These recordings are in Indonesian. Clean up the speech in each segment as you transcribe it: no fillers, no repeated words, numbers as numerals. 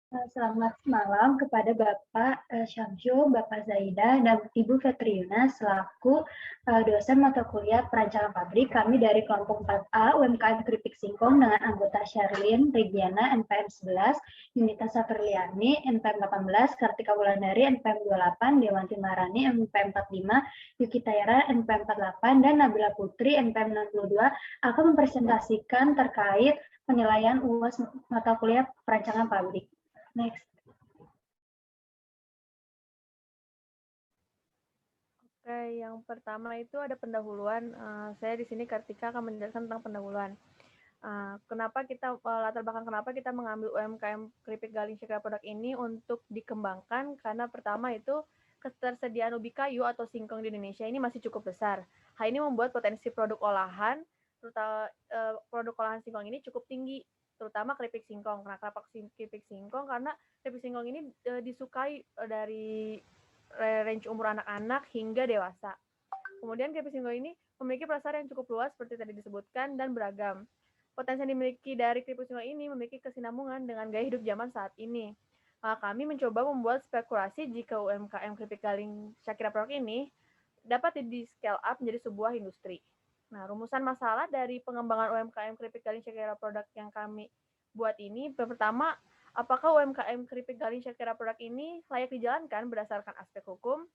Selamat malam kepada Bapak Syamsul, Bapak Zaidah, dan Ibu Fetriuna selaku dosen mata kuliah perancangan pabrik. Kami dari kelompok 4A UMKM Keripik Singkong dengan anggota Sherlyn, Regiana, NPM 11, Yunita Saferliani, NPM 18, Kartika Wulandari, NPM 28, Dewanti Marani, NPM 45, Yuki Taira, NPM 48, dan Nabila Putri, NPM 62, akan mempresentasikan terkait penilaian UAS mata kuliah perancangan pabrik. Next. Oke, yang pertama itu ada pendahuluan. Saya di sini Kartika akan menjelaskan tentang pendahuluan. Kenapa kita latar belakang kenapa kita mengambil UMKM keripik galing Syakira produk ini untuk dikembangkan? Karena pertama itu ketersediaan ubi kayu atau singkong di Indonesia ini masih cukup besar. Hal ini membuat potensi produk olahan, terutama produk olahan singkong ini cukup tinggi, terutama keripik singkong. Kenapa keripik singkong? Karena keripik singkong ini disukai dari range umur anak-anak hingga dewasa. Kemudian keripik singkong ini memiliki pasar yang cukup luas seperti tadi disebutkan dan beragam. Potensi yang dimiliki dari keripik singkong ini memiliki kesinambungan dengan gaya hidup zaman saat ini. Kami mencoba membuat spekulasi jika UMKM keripik galing Syakira Produk ini dapat di scale up menjadi sebuah industri. Nah, rumusan masalah dari pengembangan UMKM keripik galing Syakira Produk yang kami buat ini, pertama, apakah UMKM keripik galing Syakira Produk ini layak dijalankan berdasarkan aspek hukum,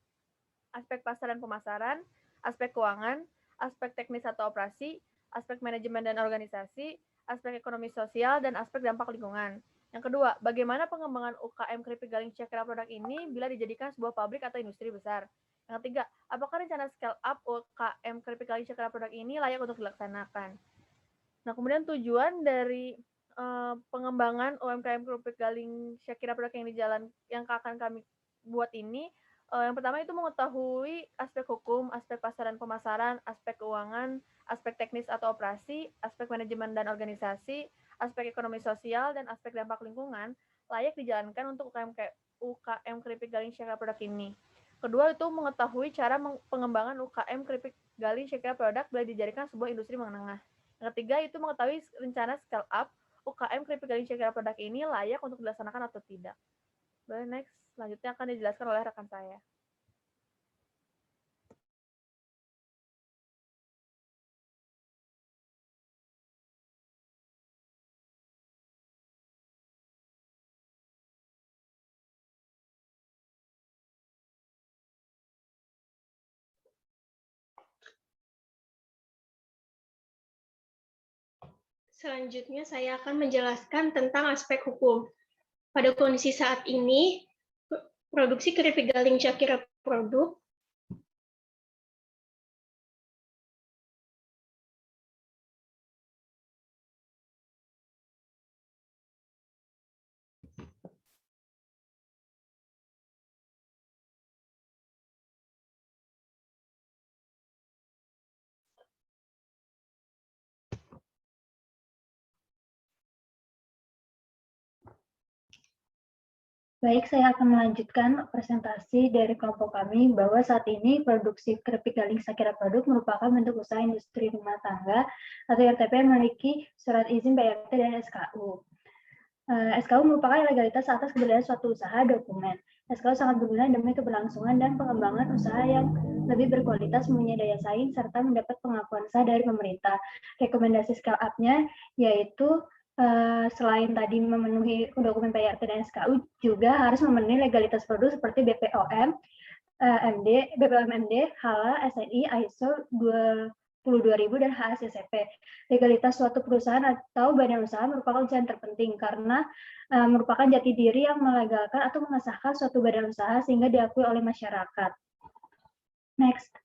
aspek pasar dan pemasaran, aspek keuangan, aspek teknis atau operasi, aspek manajemen dan organisasi, aspek ekonomi sosial, dan aspek dampak lingkungan. Yang kedua, bagaimana pengembangan UKM keripik galing Syakira produk ini bila dijadikan sebuah pabrik atau industri besar? Yang ketiga, apakah rencana scale up UKM keripik galing Syakira produk ini layak untuk dilaksanakan? Nah, kemudian tujuan dari pengembangan UMKM keripik galing Syakira produk yang akan kami buat ini, yang pertama itu mengetahui aspek hukum, aspek pasar dan pemasaran, aspek keuangan, aspek teknis atau operasi, aspek manajemen dan organisasi, aspek ekonomi sosial, dan aspek dampak lingkungan layak dijalankan untuk UKM keripik galing Syakira produk ini. Kedua itu mengetahui cara pengembangan UKM keripik galing Syakira produk bila dijadikan sebuah industri menengah. Yang ketiga itu mengetahui rencana scale up UKM keripik galing Syakira produk ini layak untuk dilaksanakan atau tidak. Boleh next, selanjutnya akan dijelaskan oleh rekan saya. Selanjutnya saya akan menjelaskan tentang aspek hukum. Pada kondisi saat ini, produksi keripik galing Syakira produk Baik, saya akan melanjutkan presentasi dari kelompok kami bahwa saat ini produksi keripik galing Syakira Produk merupakan bentuk usaha industri rumah tangga atau RTP yang memiliki surat izin BRT dan SKU. SKU merupakan legalitas atas keberadaan suatu usaha dokumen. SKU sangat berguna demi keberlangsungan dan pengembangan usaha yang lebih berkualitas, mempunyai daya saing, serta mendapat pengakuan sah dari pemerintah. Rekomendasi scale up-nya yaitu selain tadi memenuhi dokumen PRT dan SKU, juga harus memenuhi legalitas produk seperti BPOM, MD, HALA, SNI, ISO 22.000 dan HACCP. Legalitas suatu perusahaan atau badan usaha merupakan unsur yang terpenting karena merupakan jati diri yang melegalkan atau mengesahkan suatu badan usaha sehingga diakui oleh masyarakat. Next.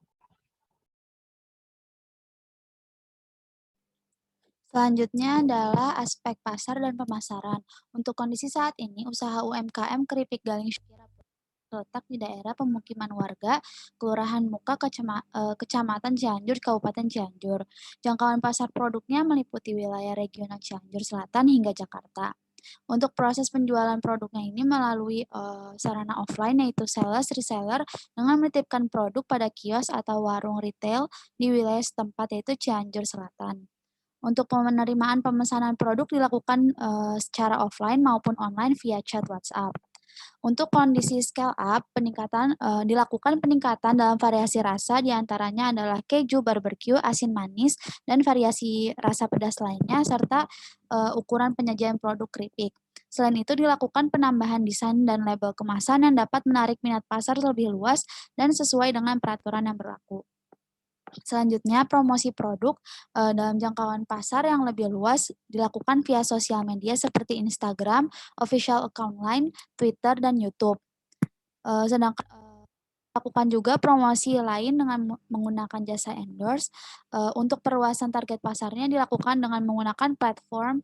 Selanjutnya adalah aspek pasar dan pemasaran. Untuk kondisi saat ini, usaha UMKM keripik galing Syakira terletak di daerah pemukiman warga, Kelurahan Muka, Kecamatan Cianjur, Kabupaten Cianjur. Jangkauan pasar produknya meliputi wilayah regional Cianjur Selatan hingga Jakarta. Untuk proses penjualan produknya ini melalui sarana offline yaitu sales, reseller dengan menitipkan produk pada kios atau warung retail di wilayah setempat yaitu Cianjur Selatan. Untuk penerimaan pemesanan produk dilakukan secara offline maupun online via chat WhatsApp. Untuk kondisi scale up, dilakukan peningkatan dalam variasi rasa, diantaranya adalah keju, barbecue, asin manis, dan variasi rasa pedas lainnya, serta ukuran penyajian produk keripik. Selain itu, dilakukan penambahan desain dan label kemasan yang dapat menarik minat pasar lebih luas dan sesuai dengan peraturan yang berlaku. Selanjutnya, promosi produk dalam jangkauan pasar yang lebih luas dilakukan via sosial media seperti Instagram, official account line, Twitter, dan YouTube. Sedangkan lakukan juga promosi lain dengan menggunakan jasa endorse. Untuk perluasan target pasarnya dilakukan dengan menggunakan platform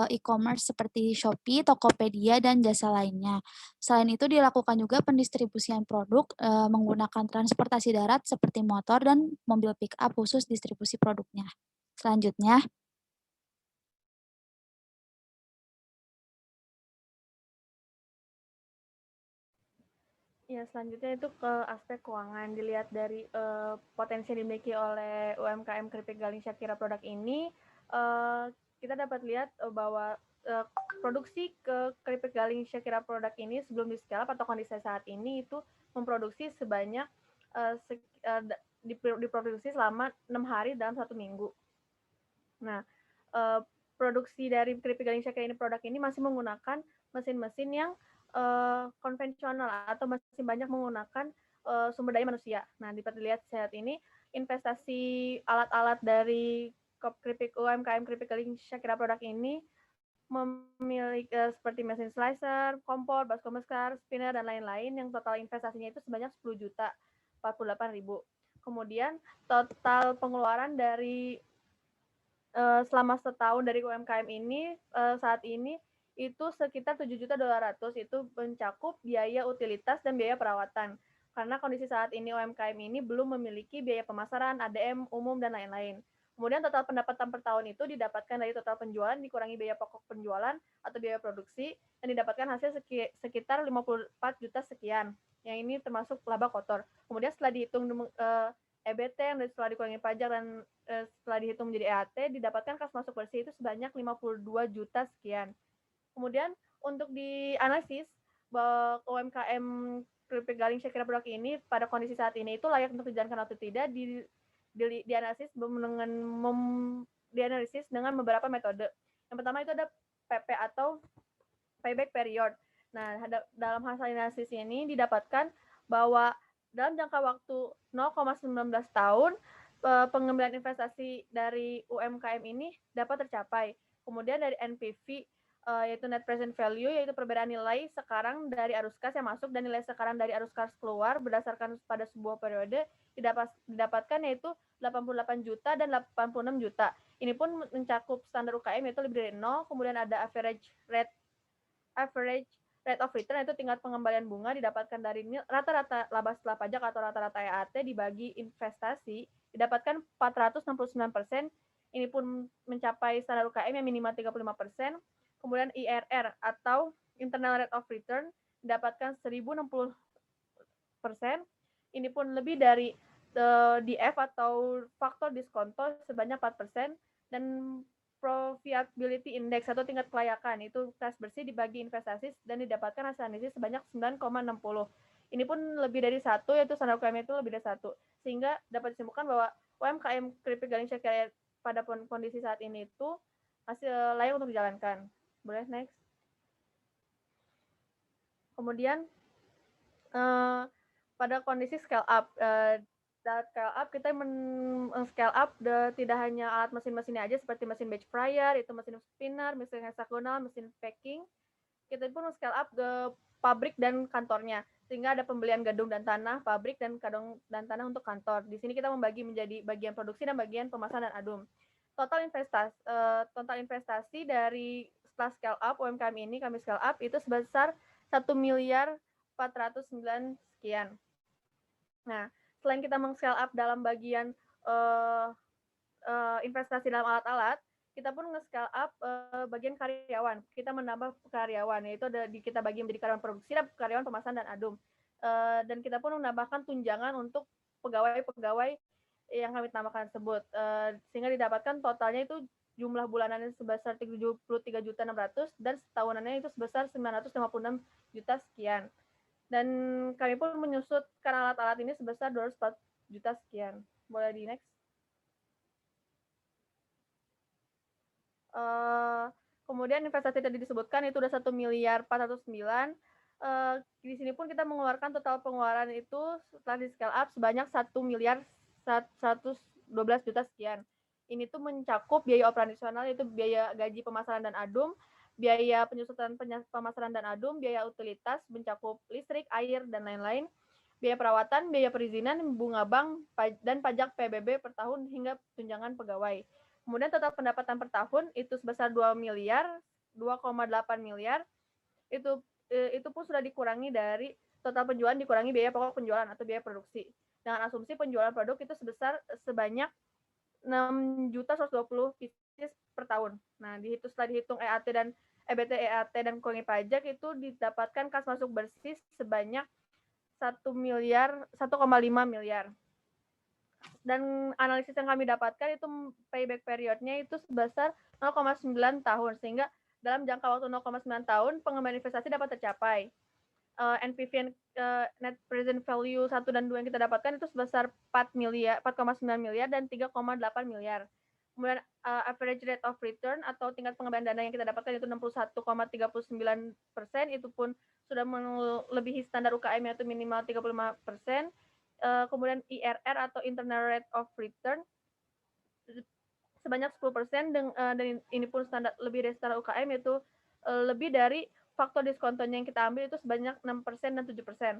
e-commerce seperti Shopee, Tokopedia, dan jasa lainnya. Selain itu dilakukan juga pendistribusian produk menggunakan transportasi darat seperti motor dan mobil pick up khusus distribusi produknya. Selanjutnya, Ya, selanjutnya itu ke aspek keuangan. Dilihat dari potensi yang dimiliki oleh UMKM keripik galing Shakira produk ini, kita dapat lihat bahwa produksi ke keripik galing Shakira produk ini sebelum di scale up atau kondisi saat ini itu memproduksi sebanyak diproduksi selama 6 hari dalam 1 minggu. Nah, produksi dari keripik galing Shakira ini produk ini masih menggunakan mesin-mesin yang konvensional atau masih banyak menggunakan sumber daya manusia. Nah, dapat dilihat saat ini investasi alat-alat dari keripik UMKM keripik galing Shakira produk ini memiliki seperti mesin slicer, kompor, baskom besar, spinner, dan lain-lain yang total investasinya itu sebanyak 10.048.000. Kemudian total pengeluaran dari selama setahun dari UMKM ini saat ini itu sekitar 7.200.000 itu mencakup biaya utilitas dan biaya perawatan. Karena kondisi saat ini UMKM ini belum memiliki biaya pemasaran, ADM, umum, dan lain-lain. Kemudian total pendapatan per tahun itu didapatkan dari total penjualan dikurangi biaya pokok penjualan atau biaya produksi dan didapatkan hasil sekitar 54 juta sekian. Yang ini termasuk laba kotor. Kemudian setelah dihitung EBT yang setelah dikurangi pajak dan setelah dihitung menjadi EAT didapatkan kas masuk bersih itu sebanyak 52 juta sekian. Kemudian untuk dianalisis bahwa UMKM keripik galing Shakira produk ini pada kondisi saat ini itu layak untuk dijalankan atau tidak dianalisis dengan beberapa metode. Yang pertama itu ada PP atau payback period. Nah, dalam hasil analisis ini didapatkan bahwa dalam jangka waktu 0,19 tahun pengembangan investasi dari UMKM ini dapat tercapai. Kemudian dari NPV yaitu net present value, yaitu perbedaan nilai sekarang dari arus kas yang masuk dan nilai sekarang dari arus kas keluar berdasarkan pada sebuah periode didapatkan yaitu 88 juta dan 86 juta. Ini pun mencakup standar UKM yaitu lebih dari 0, kemudian ada average rate of return itu tingkat pengembalian bunga didapatkan dari rata-rata laba setelah pajak atau rata-rata EAT dibagi investasi didapatkan 469%. Ini pun mencapai standar UKM yang minimal 35%. Kemudian IRR atau internal rate of return didapatkan 1060%. Ini pun lebih dari DF atau faktor diskonto sebanyak 4% dan profitability index atau tingkat kelayakan itu kas bersih dibagi investasi dan didapatkan hasil analisis sebanyak 9,60. Ini pun lebih dari 1 yaitu standar UKM itu lebih dari 1 sehingga dapat disimpulkan bahwa UMKM keripik galing Shakira pada kondisi saat ini itu masih layak untuk dijalankan. Boleh next. Kemudian pada kondisi scale up kita scale up tidak hanya alat mesin-mesinnya aja seperti mesin batch fryer, itu mesin spinner, mesin hexagonal, mesin packing. Kita pun scale up ke pabrik dan kantornya sehingga ada pembelian gedung dan tanah pabrik dan gedung dan tanah untuk kantor. Di sini kita membagi menjadi bagian produksi dan bagian pemasaran dan adum. Total investasi dari setelah scale up UMKM ini kami scale up itu sebesar 1.409 sekian. Nah, selain kita meng-scale up dalam bagian investasi dalam alat-alat, kita pun nge-scale up bagian karyawan. Kita menambah karyawan, yaitu kita bagi menjadi karyawan produksi dan karyawan pemasaran dan adum. Dan kita pun menambahkan tunjangan untuk pegawai-pegawai yang kami tambahkan tersebut, sehingga didapatkan totalnya itu jumlah bulanannya sebesar 73.600 dan setahunannya itu sebesar 956 juta sekian. Dan kami pun menyusutkan alat-alat ini sebesar 204 juta sekian. Boleh di next. Kemudian investasi tadi disebutkan itu udah 1.409.000.000. Di sini pun kita mengeluarkan total pengeluaran itu setelah di scale up sebanyak 1.112 juta sekian. Ini tuh mencakup biaya operasional, yaitu biaya gaji pemasaran dan adum, biaya penyusutan pemasaran dan adum, biaya utilitas, mencakup listrik, air, dan lain-lain, biaya perawatan, biaya perizinan, bunga bank, dan pajak PBB per tahun hingga tunjangan pegawai. Kemudian total pendapatan per tahun itu sebesar 2 miliar, 2,8 miliar. Itu pun sudah dikurangi dari total penjualan dikurangi biaya pokok penjualan atau biaya produksi. Dengan asumsi penjualan produk itu sebesar sebanyak 6.120 pieces per tahun. Nah, setelah dihitung EAT dan EBT, EAT dan kurangi pajak itu didapatkan kas masuk bersih sebanyak 1,5 miliar. Dan analisis yang kami dapatkan itu payback periodnya itu sebesar 0,9 tahun, sehingga dalam jangka waktu 0,9 tahun pengembangan investasi dapat tercapai. NPV net present value 1 dan 2 yang kita dapatkan itu sebesar 4,9 miliar dan 3,8 miliar. Kemudian average rate of return atau tingkat pengembangan dana yang kita dapatkan itu 61,39%, itu pun sudah melebihi standar UKM yaitu minimal 35%. Kemudian IRR atau internal rate of return sebanyak 10%, dan ini pun standar lebih dari standar UKM, yaitu lebih dari faktor diskontonya yang kita ambil itu sebanyak 6% dan 7%.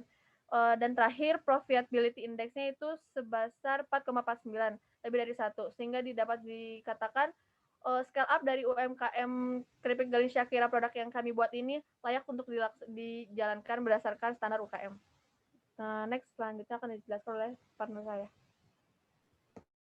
Dan terakhir profitability index-nya itu sebesar 4,49, lebih dari 1, sehingga dapat dikatakan scale up dari UMKM Keripik Galing Syakira produk yang kami buat ini layak untuk dijalankan berdasarkan standar UKM. Next, selanjutnya akan dijelaskan oleh partner saya.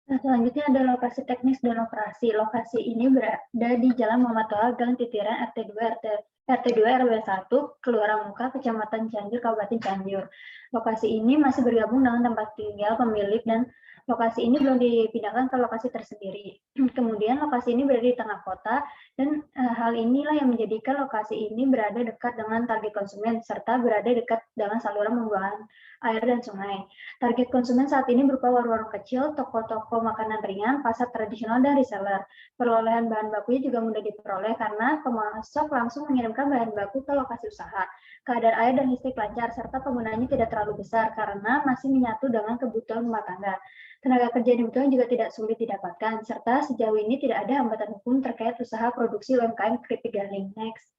Nah, selanjutnya ada lokasi teknis dan operasi. Lokasi ini berada di Jalan Muhammad Toha, Gang Titiran, RT2 RW 1, Kelurahan Muka, Kecamatan Cianjur, Kabupaten Cianjur. Lokasi ini masih bergabung dengan tempat tinggal pemilik dan lokasi ini belum dipindahkan ke lokasi tersendiri. Kemudian lokasi ini berada di tengah kota dan hal inilah yang menjadikan lokasi ini berada dekat dengan target konsumen serta berada dekat dengan saluran pembuangan air dan sungai. Target konsumen saat ini berupa warung-warung kecil, toko-toko makanan ringan, pasar tradisional, dan reseller. Perolehan bahan bakunya juga mudah diperoleh karena pemasok langsung mengirimkan bahan baku ke lokasi usaha. Keadaan air dan listrik lancar, serta penggunaannya tidak terlalu besar karena masih menyatu dengan kebutuhan rumah tangga. Tenaga kerja yang dibutuhkan juga tidak sulit didapatkan, serta sejauh ini tidak ada hambatan hukum terkait usaha produksi UMKM Keripik Galing. Next.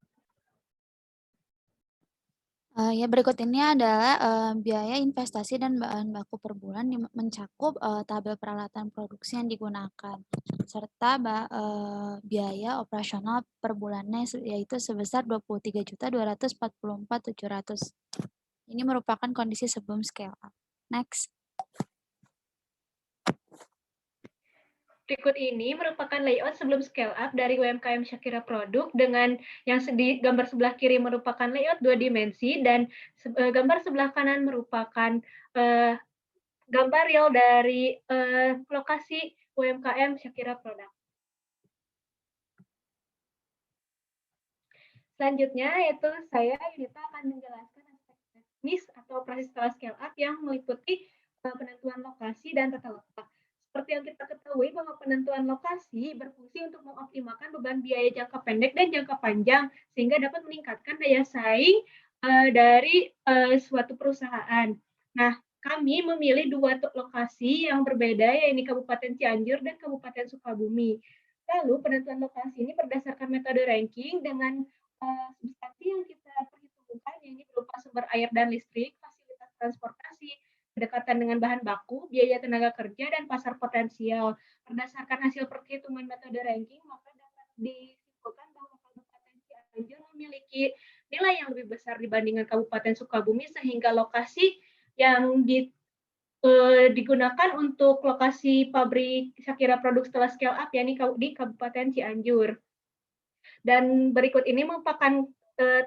Ya, berikut ini adalah biaya investasi dan bahan baku per bulan mencakup tabel peralatan produksi yang digunakan, serta biaya operasional per bulannya yaitu sebesar 23.244.700. Ini merupakan kondisi sebelum scale up. Next. Berikut ini merupakan layout sebelum scale up dari UMKM Syakira Produk, dengan yang di gambar sebelah kiri merupakan layout 2 dimensi dan gambar sebelah kanan merupakan gambar real dari lokasi UMKM Syakira Produk. Selanjutnya yaitu saya Yunita akan menjelaskan aspek teknis atau operasi setelah scale up yang meliputi penentuan lokasi dan tata letak. Seperti yang kita ketahui bahwa penentuan lokasi berfungsi untuk mengoptimalkan beban biaya jangka pendek dan jangka panjang sehingga dapat meningkatkan daya saing dari suatu perusahaan. Nah, kami memilih 2 lokasi yang berbeda, yaitu Kabupaten Cianjur dan Kabupaten Sukabumi. Lalu penentuan lokasi ini berdasarkan metode ranking dengan substansi yang kita perhitungkan, yaitu berupa sumber air dan listrik, fasilitas transportasi, kedekatan dengan bahan baku, biaya tenaga kerja, dan pasar potensial. Berdasarkan hasil perhitungan metode ranking, maka dapat disimpulkan bahwa Kabupaten Cianjur memiliki nilai yang lebih besar dibandingkan Kabupaten Sukabumi, sehingga lokasi yang digunakan untuk lokasi pabrik Syakira Produk setelah scale up yakni di Kabupaten Cianjur. Dan berikut ini merupakan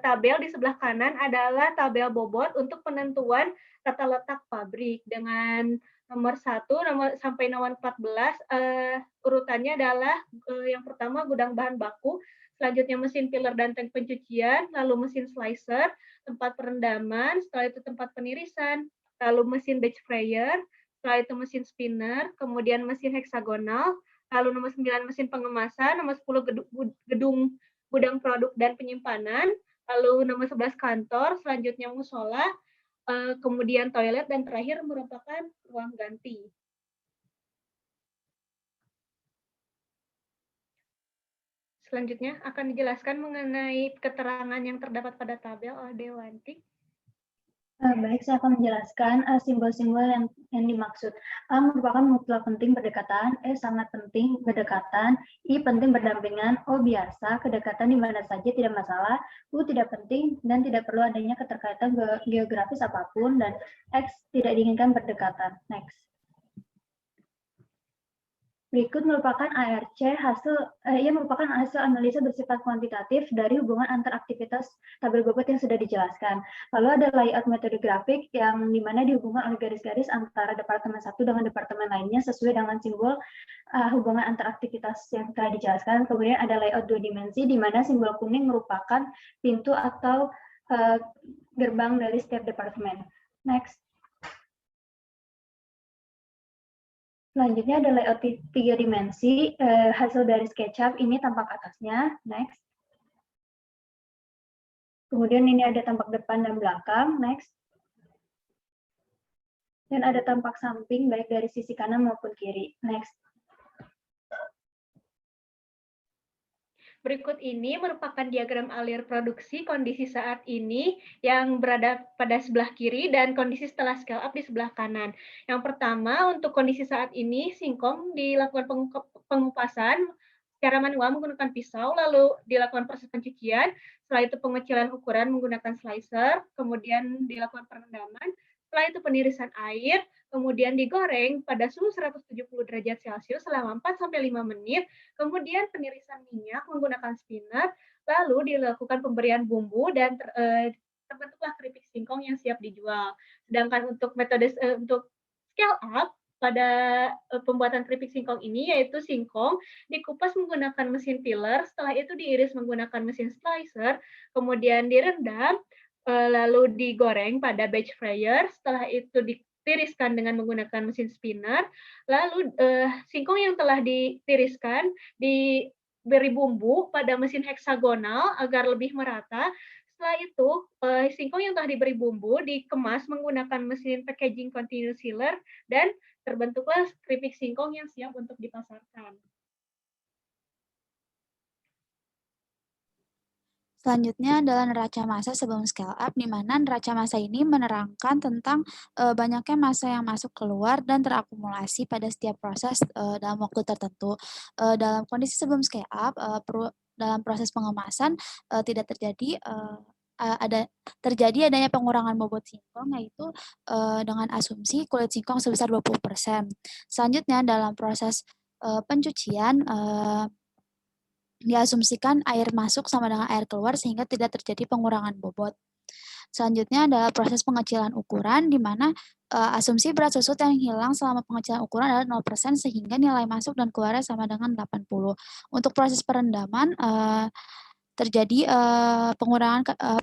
tabel di sebelah kanan adalah tabel bobot untuk penentuan tata letak pabrik dengan nomor 1 sampai nomor 14 urutannya adalah yang pertama gudang bahan baku, selanjutnya mesin filler dan tank pencucian, lalu mesin slicer, tempat perendaman, setelah itu tempat penirisan, lalu mesin batch fryer, setelah itu mesin spinner, kemudian mesin heksagonal, lalu nomor 9 mesin pengemasan, nomor 10 gedung gudang produk dan penyimpanan, lalu nomor 11 kantor, selanjutnya musola, kemudian toilet, dan terakhir merupakan ruang ganti. Selanjutnya akan dijelaskan mengenai keterangan yang terdapat pada tabel oleh Dewanti. Baik, saya akan menjelaskan simbol-simbol yang dimaksud. A merupakan mutlak penting berdekatan, E sangat penting berdekatan, I penting berdampingan, O biasa, kedekatan di mana saja tidak masalah, U tidak penting dan tidak perlu adanya keterkaitan geografis apapun, dan X tidak diinginkan berdekatan. Next. Berikut merupakan ARC ia merupakan hasil analisa bersifat kuantitatif dari hubungan antar aktivitas tabel bobot yang sudah dijelaskan. Lalu ada layout metode grafik yang dimana dihubungkan oleh garis-garis antara departemen satu dengan departemen lainnya sesuai dengan simbol hubungan antar aktivitas yang telah dijelaskan. Kemudian ada layout 2 dimensi di mana simbol kuning merupakan pintu atau gerbang dari setiap departemen. Next. Selanjutnya ada layout 3 dimensi, hasil dari SketchUp ini tampak atasnya. Next. Kemudian ini ada tampak depan dan belakang. Next. Dan ada tampak samping baik dari sisi kanan maupun kiri. Next. Berikut ini merupakan diagram alir produksi kondisi saat ini yang berada pada sebelah kiri dan kondisi setelah scale up di sebelah kanan. Yang pertama, untuk kondisi saat ini, singkong dilakukan pengupasan secara manual menggunakan pisau, lalu dilakukan proses pencucian, setelah itu pengecilan ukuran menggunakan slicer, kemudian dilakukan perendaman, setelah itu penirisan air, kemudian digoreng pada suhu 170 derajat Celcius selama 4-5 menit, kemudian penirisan minyak menggunakan spinner, lalu dilakukan pemberian bumbu dan terbentuklah keripik singkong yang siap dijual. Sedangkan untuk metode untuk scale up pada pembuatan keripik singkong ini yaitu singkong dikupas menggunakan mesin filler, setelah itu diiris menggunakan mesin slicer, kemudian direndam, lalu digoreng pada batch fryer, setelah itu ditiriskan dengan menggunakan mesin spinner, lalu singkong yang telah ditiriskan diberi bumbu pada mesin heksagonal agar lebih merata. Setelah itu, singkong yang telah diberi bumbu dikemas menggunakan mesin packaging continuous sealer dan terbentuklah keripik singkong yang siap untuk dipasarkan. Selanjutnya adalah neraca massa sebelum scale up, di mana neraca massa ini menerangkan tentang banyaknya massa yang masuk keluar dan terakumulasi pada setiap proses dalam waktu tertentu. Dalam kondisi sebelum scale up, dalam proses pengemasan tidak terjadi adanya pengurangan bobot singkong, yaitu dengan asumsi kulit singkong sebesar 20%. Selanjutnya dalam proses pencucian, diasumsikan air masuk sama dengan air keluar sehingga tidak terjadi pengurangan bobot. Selanjutnya adalah proses pengecilan ukuran, di mana asumsi berat susut yang hilang selama pengecilan ukuran adalah 0% sehingga nilai masuk dan keluarnya sama dengan 80. Untuk proses perendaman, terjadi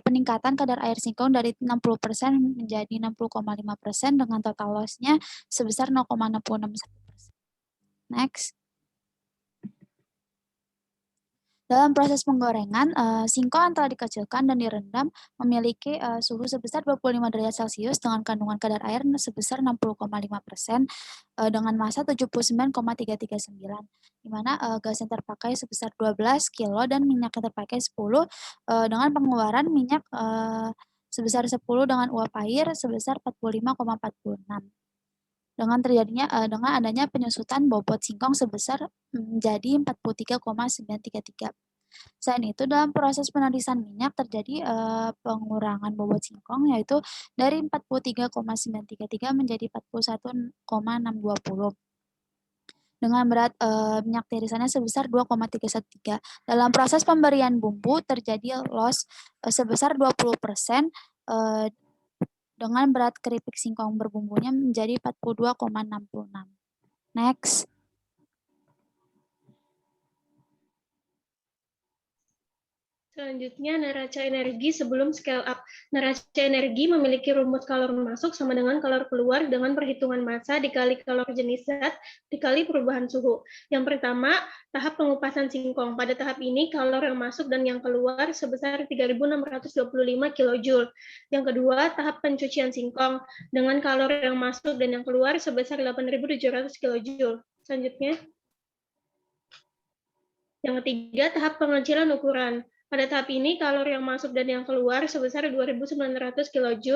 peningkatan kadar air singkong dari 60% menjadi 60,5% dengan total loss-nya sebesar 0,661%. Next. Dalam proses penggorengan, singkong yang telah dikecilkan dan direndam memiliki suhu sebesar 25 derajat Celcius dengan kandungan kadar air sebesar 60,5% dengan massa 79,339, di mana gas yang terpakai sebesar 12 kilo dan minyak yang terpakai 10 dengan pengeluaran minyak sebesar 10 dengan uap air sebesar 45,46. Dengan adanya penyusutan bobot singkong sebesar menjadi 43,933. Selain itu, dalam proses penerisan minyak terjadi pengurangan bobot singkong, yaitu dari 43,933 menjadi 41,620. Dengan berat minyak tirisannya sebesar 2,313. Dalam proses pemberian bumbu terjadi loss sebesar 20%, dengan berat keripik singkong berbumbunya menjadi 42,66. Next. Selanjutnya, neraca energi sebelum scale up. Neraca energi memiliki rumus kalor masuk sama dengan kalor keluar dengan perhitungan massa dikali kalor jenis zat dikali perubahan suhu. Yang pertama, tahap pengupasan singkong. Pada tahap ini, kalor yang masuk dan yang keluar sebesar 3.625 kJ. Yang kedua, tahap pencucian singkong dengan kalor yang masuk dan yang keluar sebesar 8.700 kJ. Selanjutnya, yang ketiga, tahap pengecilan ukuran. Pada tahap ini, kalor yang masuk dan yang keluar sebesar 2.900 kJ.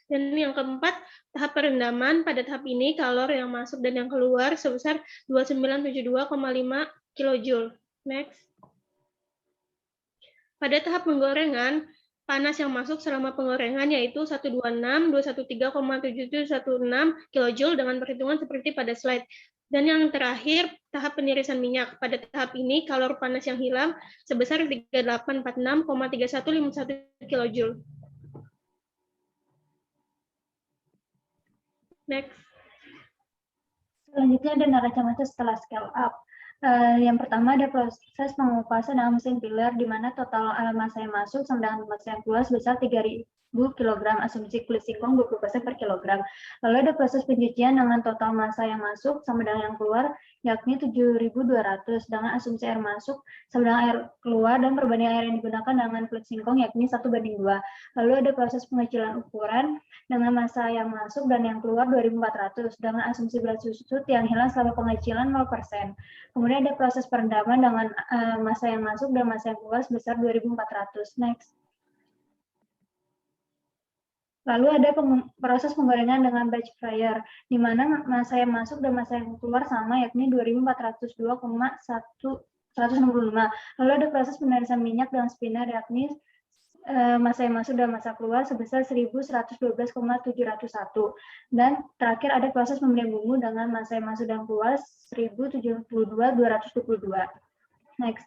Dan yang keempat, tahap perendaman. Pada tahap ini, kalor yang masuk dan yang keluar sebesar 2972,5 kJ. Next. Pada tahap penggorengan, panas yang masuk selama penggorengan yaitu 126, 213,7716 kJ dengan perhitungan seperti pada slide. Dan yang terakhir, tahap penirisan minyak. Pada tahap ini, kalor panas yang hilang sebesar 3846,3151 kJ. Next. Selanjutnya ada neraca massa setelah scale up. Yang pertama ada proses pengupasan dalam mesin filler, di mana total massa yang masuk sama dengan massa yang keluar sebesar 3.000 kg, asumsi kulit singkong 20% per kilogram. Lalu ada proses pencucian dengan total massa yang masuk sama dengan yang keluar, yakni 7.200, dengan asumsi air masuk sama dengan air keluar dan perbandingan air yang digunakan dengan kulit singkong yakni 1:2. Lalu ada proses pengecilan ukuran dengan massa yang masuk dan yang keluar 2.400, dengan asumsi berat susut yang hilang selama pengecilan 0%. Kemudian ada proses perendaman dengan massa yang masuk dan massa yang keluar sebesar 2.400. Next. Lalu ada proses penggorengan dengan batch fryer, di mana massa yang masuk dan massa yang keluar sama, yakni 2.402,165. Lalu ada proses penirisan minyak dengan spinner, yakni massa yang masuk dan massa keluar sebesar 1.112,701. Dan terakhir ada proses pemberian bumbu dengan massa yang masuk dan keluar 1.072,222. Next.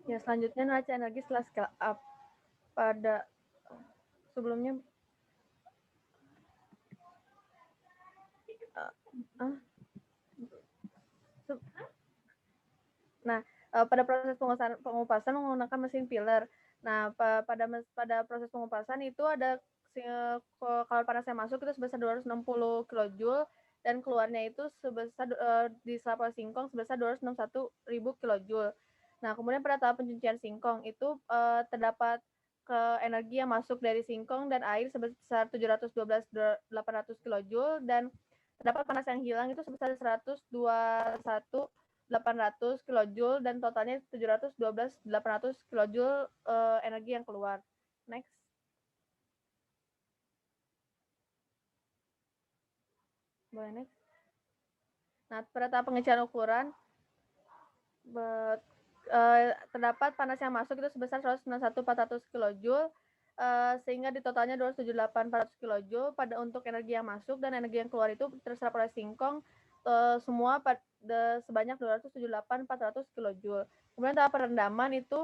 Ya, selanjutnya neraca energi setelah scale up. Pada sebelumnya pada proses pengupasan menggunakan mesin filler. Nah, pada proses pengupasan itu ada kalor panas yang masuk itu sebesar 260 kJ dan keluarnya itu sebesar di selapor singkong sebesar 261.000 kJ. Nah, kemudian pada tahap pencucian singkong itu terdapat energi yang masuk dari singkong dan air sebesar 712.800 kJ dan terdapat panas yang hilang itu sebesar 121.800 kJ dan totalnya 712.800 kJ energi yang keluar. Next. Boleh next. Nah, pada tahap pengecilan ukuran terdapat panas yang masuk itu sebesar 191.400 kJ sehingga di totalnya 278.400 kJ untuk energi yang masuk dan energi yang keluar itu terserap oleh singkong semua sebanyak 278.400 kJ. Kemudian tahap perendaman itu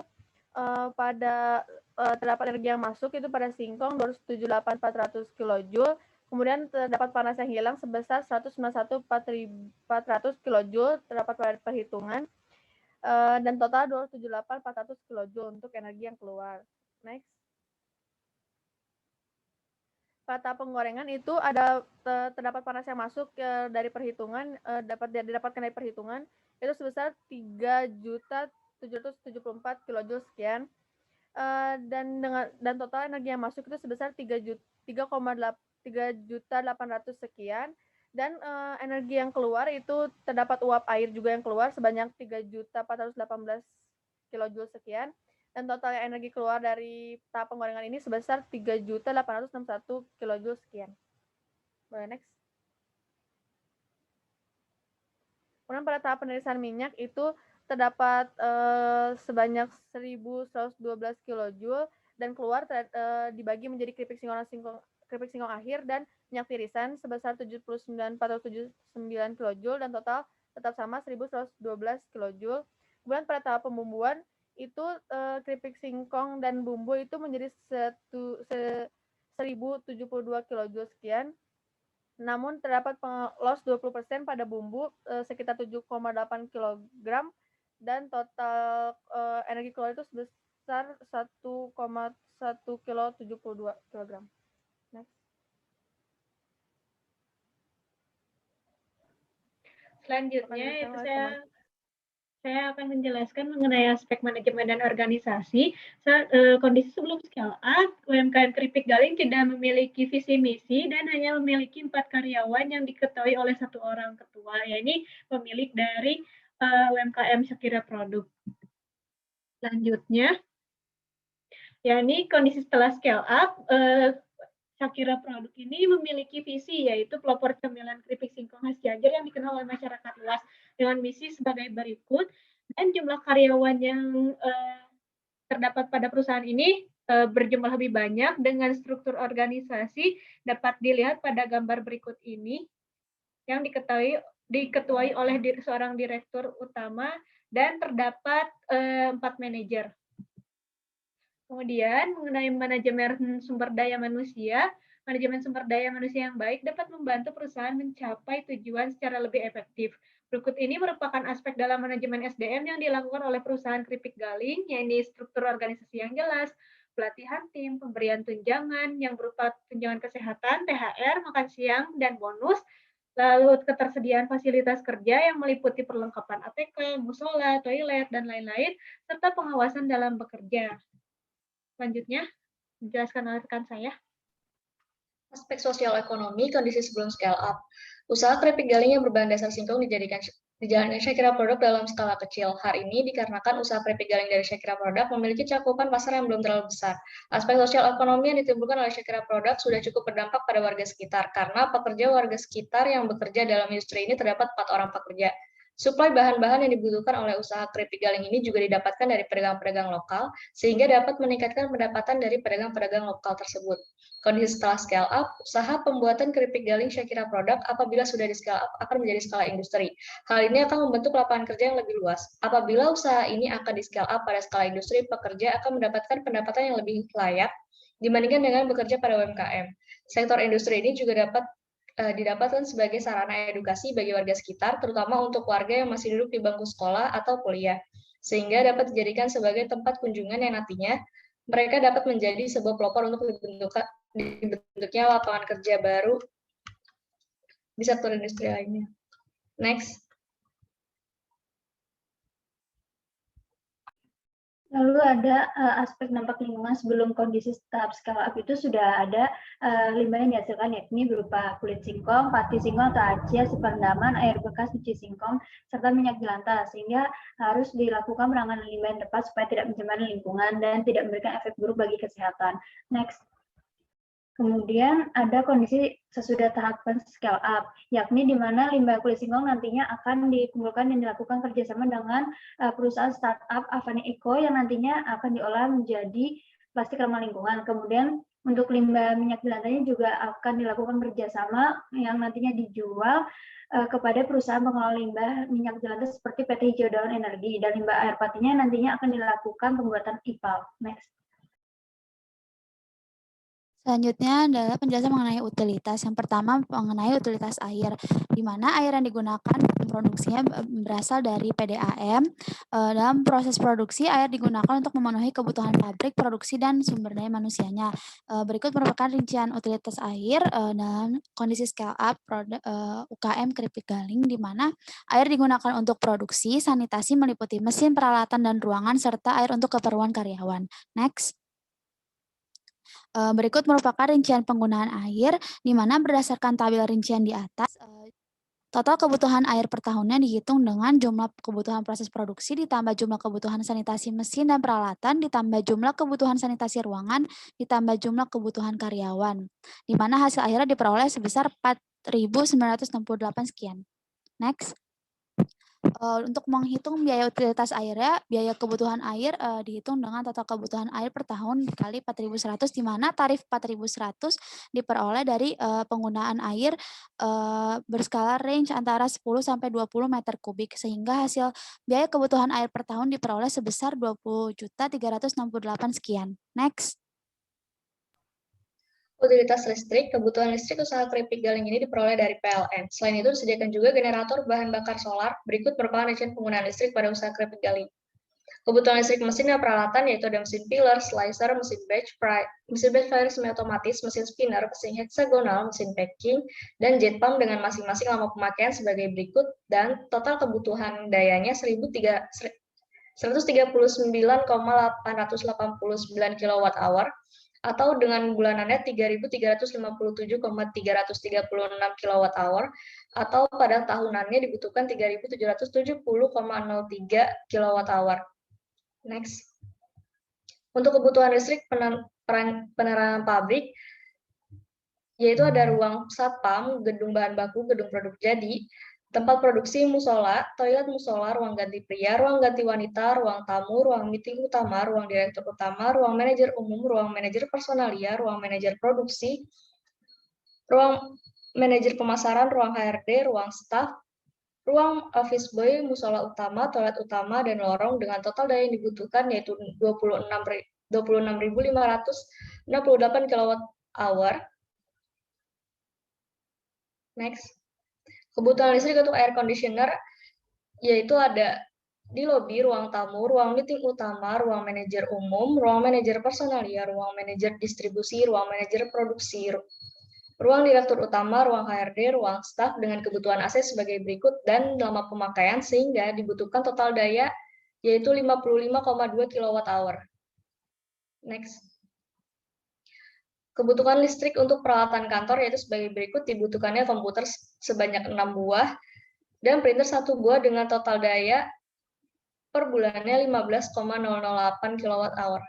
terdapat energi yang masuk itu pada singkong 278.400 kJ. Kemudian terdapat panas yang hilang sebesar 191.400 kJ terdapat pada perhitungan dan total 278.400 kJ untuk energi yang keluar. Next. Pada tahap penggorengan itu ada terdapat panas yang masuk dari perhitungan didapatkan dari perhitungan itu sebesar 3.774 kJ sekian dan total energi yang masuk itu sebesar 3.800 sekian dan energi yang keluar itu terdapat uap air juga yang keluar sebanyak 3.418 kJ sekian dan total energi keluar dari tahap penggorengan ini sebesar 3.861 kJ sekian. Boleh next. Kemudian pada tahap penirisan minyak itu terdapat sebanyak 1.112 kJ dan keluar dibagi menjadi keripik singkong akhir dan minyak tirisan sebesar 79.479 kJ dan total tetap sama 1.112 kJ. Kemudian pada tahap pembumbuan itu keripik singkong dan bumbu itu menjadi 1072 kilojoule sekian. Namun terdapat loss 20% pada bumbu sekitar 7,8 kg dan total energi keluar itu sebesar 1,1 kilo 72 kg. Next. Selanjutnya itu saya akan menjelaskan mengenai aspek manajemen dan organisasi. Kondisi sebelum scale up, UMKM Keripik Galing tidak memiliki visi misi dan hanya memiliki 4 karyawan yang diketuai oleh 1 orang ketua, yaitu pemilik dari UMKM Shakira Produk. Selanjutnya, yakni kondisi setelah scale up, Shakira Produk ini memiliki visi, yaitu pelopor cemilan keripik singkong khas Cianjur yang dikenal oleh masyarakat luas dengan misi sebagai berikut, dan jumlah karyawan yang terdapat pada perusahaan ini berjumlah lebih banyak dengan struktur organisasi dapat dilihat pada gambar berikut ini yang diketuai oleh seorang direktur utama dan terdapat 4 manajer. Kemudian mengenai manajemen sumber daya manusia yang baik dapat membantu perusahaan mencapai tujuan secara lebih efektif. Berikut ini merupakan aspek dalam manajemen SDM yang dilakukan oleh perusahaan keripik galing, yaitu struktur organisasi yang jelas, pelatihan tim, pemberian tunjangan yang berupa tunjangan kesehatan, THR, makan siang, dan bonus, lalu ketersediaan fasilitas kerja yang meliputi perlengkapan ATK, musola, toilet, dan lain-lain, serta pengawasan dalam bekerja. Selanjutnya, dijelaskan oleh rekan saya. Aspek sosial ekonomi kondisi sebelum scale up. Usaha keripik galing yang berbahan dasar singkong dijalankan Shakira Produk dalam skala kecil. Hal ini dikarenakan usaha keripik galing dari Shakira Produk memiliki cakupan pasar yang belum terlalu besar. Aspek sosial ekonomi yang ditimbulkan oleh Shakira Produk sudah cukup berdampak pada warga sekitar, karena pekerja warga sekitar yang bekerja dalam industri ini terdapat 4 orang pekerja. Suplai bahan-bahan yang dibutuhkan oleh usaha keripik galing ini juga didapatkan dari pedagang-pedagang lokal, sehingga dapat meningkatkan pendapatan dari pedagang-pedagang lokal tersebut. Kondisi setelah scale up, usaha pembuatan keripik galing Shakira Produk apabila sudah di scale up akan menjadi skala industri. Hal ini akan membentuk lapangan kerja yang lebih luas. Apabila usaha ini akan di scale up pada skala industri, pekerja akan mendapatkan pendapatan yang lebih layak dibandingkan dengan bekerja pada UMKM. Sektor industri ini juga dapat didapatkan sebagai sarana edukasi bagi warga sekitar, terutama untuk warga yang masih duduk di bangku sekolah atau kuliah, sehingga dapat dijadikan sebagai tempat kunjungan yang nantinya mereka dapat menjadi sebuah pelopor untuk dibentuknya lapangan kerja baru di sektor industri lainnya. Next. Lalu ada aspek dampak lingkungan sebelum kondisi tahap scale up itu sudah ada limbah yang dihasilkan, yakni berupa kulit singkong, pati singkong atau acia, perendaman, air bekas cuci singkong, serta minyak jelantah, sehingga harus dilakukan penanganan limbah yang tepat supaya tidak mencemari lingkungan dan tidak memberikan efek buruk bagi kesehatan. Next. Kemudian ada kondisi sesudah tahapan scale up, yakni di mana limbah kulit singkong nantinya akan dikumpulkan dan dilakukan kerjasama dengan perusahaan startup Avani Eco yang nantinya akan diolah menjadi plastik ramah lingkungan. Kemudian untuk limbah minyak jelantahnya juga akan dilakukan kerjasama yang nantinya dijual kepada perusahaan pengelola limbah minyak jelantah seperti PT Hijau Daun Energi, dan limbah air patinya nantinya akan dilakukan pembuatan IPAL. Next. Selanjutnya adalah penjelasan mengenai utilitas. Yang pertama mengenai utilitas air, di mana air yang digunakan dalam produksinya berasal dari PDAM. Dalam proses produksi, air digunakan untuk memenuhi kebutuhan pabrik, produksi, dan sumber daya manusianya. Berikut merupakan rincian utilitas air dalam kondisi scale up UKM Keripik Galing, di mana air digunakan untuk produksi, sanitasi meliputi mesin, peralatan, dan ruangan, serta air untuk keperluan karyawan. Next. Berikut merupakan rincian penggunaan air, di mana berdasarkan tabel rincian di atas, total kebutuhan air per tahunnya dihitung dengan jumlah kebutuhan proses produksi, ditambah jumlah kebutuhan sanitasi mesin dan peralatan, ditambah jumlah kebutuhan sanitasi ruangan, ditambah jumlah kebutuhan karyawan, di mana hasil akhirnya diperoleh sebesar 4.968 sekian. Next. Untuk menghitung biaya utilitas airnya, biaya kebutuhan air dihitung dengan total kebutuhan air per tahun dikali 4.100, di mana tarif 4.100 diperoleh dari penggunaan air berskala range antara 10 sampai 20 meter kubik, sehingga hasil biaya kebutuhan air per tahun diperoleh sebesar 20.368 sekian. Next. Utilitas listrik, kebutuhan listrik usaha keripik galing ini diperoleh dari PLN. Selain itu, disediakan juga generator bahan bakar solar. Berikut merupakan rincian penggunaan listrik pada usaha keripik galing. Kebutuhan listrik mesin dan peralatan yaitu ada mesin pillar, slicer, mesin batch fryer semi otomatis, mesin spinner, mesin hexagonal, mesin packing, dan jet pump dengan masing-masing lama pemakaian sebagai berikut, dan total kebutuhan dayanya 139,889 kWh atau dengan bulanannya 3.357,336 kWh atau pada tahunannya dibutuhkan 3.770,03 kWh. Next. Untuk kebutuhan listrik penerangan pabrik, yaitu ada ruang satpam, gedung bahan baku, gedung produk jadi, tempat produksi musola, toilet musola, ruang ganti pria, ruang ganti wanita, ruang tamu, ruang meeting utama, ruang direktur utama, ruang manajer umum, ruang manajer personalia, ruang manajer produksi, ruang manajer pemasaran, ruang HRD, ruang staf, ruang office boy, musola utama, toilet utama, dan lorong dengan total daya yang dibutuhkan yaitu 26.568 kWh. Next. Kebutuhan listrik untuk air conditioner yaitu ada di lobi, ruang tamu, ruang meeting utama, ruang manajer umum, ruang manajer personalia, ruang manajer distribusi, ruang manajer produksi, ruang direktur utama, ruang HRD, ruang staf dengan kebutuhan AC sebagai berikut dan lama pemakaian sehingga dibutuhkan total daya yaitu 55,2 kWh. Next. Kebutuhan listrik untuk peralatan kantor yaitu sebagai berikut, dibutuhkannya komputer sebanyak 6 buah dan printer 1 buah dengan total daya per bulannya 15,008 kWh.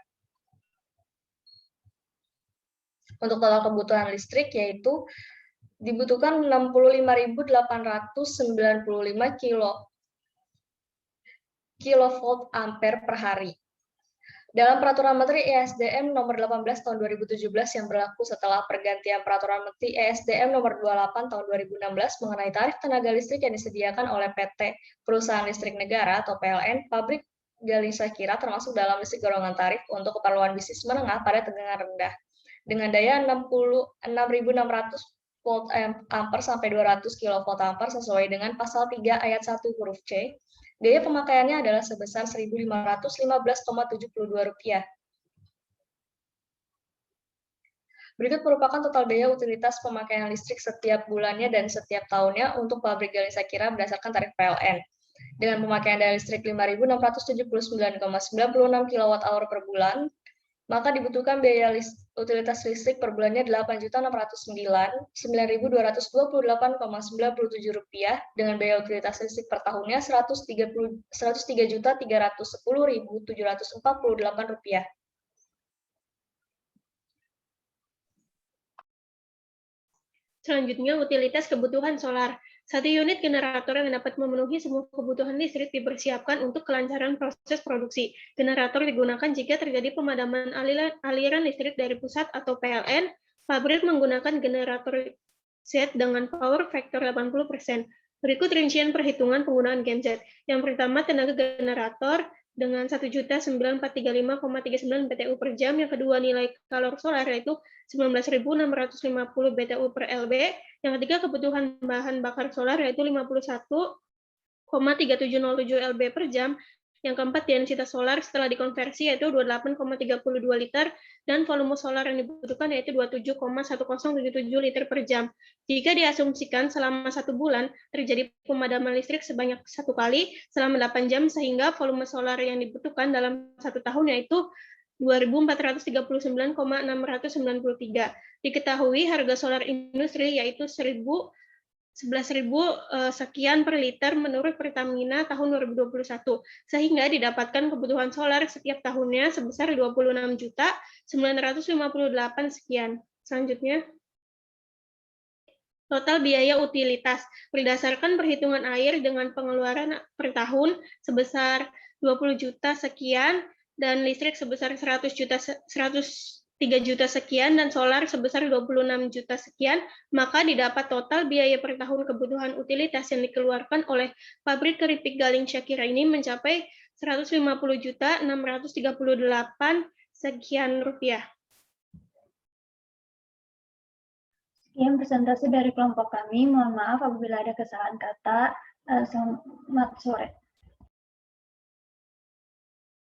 Untuk total kebutuhan listrik yaitu dibutuhkan 65.895 kilovolt ampere per hari. Dalam Peraturan Menteri ESDM Nomor 18 Tahun 2017 yang berlaku setelah pergantian Peraturan Menteri ESDM Nomor 28 Tahun 2016 mengenai tarif tenaga listrik yang disediakan oleh PT Perusahaan Listrik Negara atau PLN, pabrik Galing Syakira termasuk dalam listrik golongan tarif untuk keperluan bisnis menengah pada tegangan rendah dengan daya 6.600 volt ampere sampai 200 kilovolt ampere sesuai dengan pasal 3 ayat 1 huruf C. Daya pemakaiannya adalah sebesar Rp1.515,72. Berikut merupakan total daya utilitas pemakaian listrik setiap bulannya dan setiap tahunnya untuk pabrik Galing Syakira berdasarkan tarif PLN. Dengan pemakaian daya listrik 5.679,96 kWh per bulan, maka dibutuhkan biaya utilitas listrik per bulannya Rp8.609.228,97 dengan biaya utilitas listrik per tahunnya Rp103.310.748. Selanjutnya, utilitas kebutuhan solar. 1 unit generator yang dapat memenuhi semua kebutuhan listrik dipersiapkan untuk kelancaran proses produksi. Generator digunakan jika terjadi pemadaman aliran listrik dari pusat atau PLN. Pabrik menggunakan generator Z dengan power factor 80%. Berikut rincian perhitungan penggunaan genset. Yang pertama, tenaga generator dengan 1.9435,39 BTU per jam. Yang kedua, nilai kalor solar yaitu 19.650 BTU per LB. Yang ketiga, kebutuhan bahan bakar solar yaitu 51,3707 LB per jam. Yang keempat, densitas solar setelah dikonversi yaitu 28,32 liter, dan volume solar yang dibutuhkan yaitu 27,1077 liter per jam. Jika diasumsikan selama 1 bulan terjadi pemadaman listrik sebanyak 1 kali selama 8 jam, sehingga volume solar yang dibutuhkan dalam 1 tahun yaitu 2.439,693. Diketahui harga solar industri yaitu 11.000 sekian per liter menurut Pertamina tahun 2021, sehingga didapatkan kebutuhan solar setiap tahunnya sebesar 26.958 sekian. Selanjutnya, total biaya utilitas berdasarkan perhitungan air dengan pengeluaran per tahun sebesar 20 juta sekian dan listrik sebesar 103 juta sekian dan solar sebesar 26 juta sekian, maka didapat total biaya per tahun kebutuhan utilitas yang dikeluarkan oleh pabrik keripik galing Shakira ini mencapai 150.638 sekian rupiah. Sekian presentasi dari kelompok kami. Mohon maaf apabila ada kesalahan kata. Selamat sore.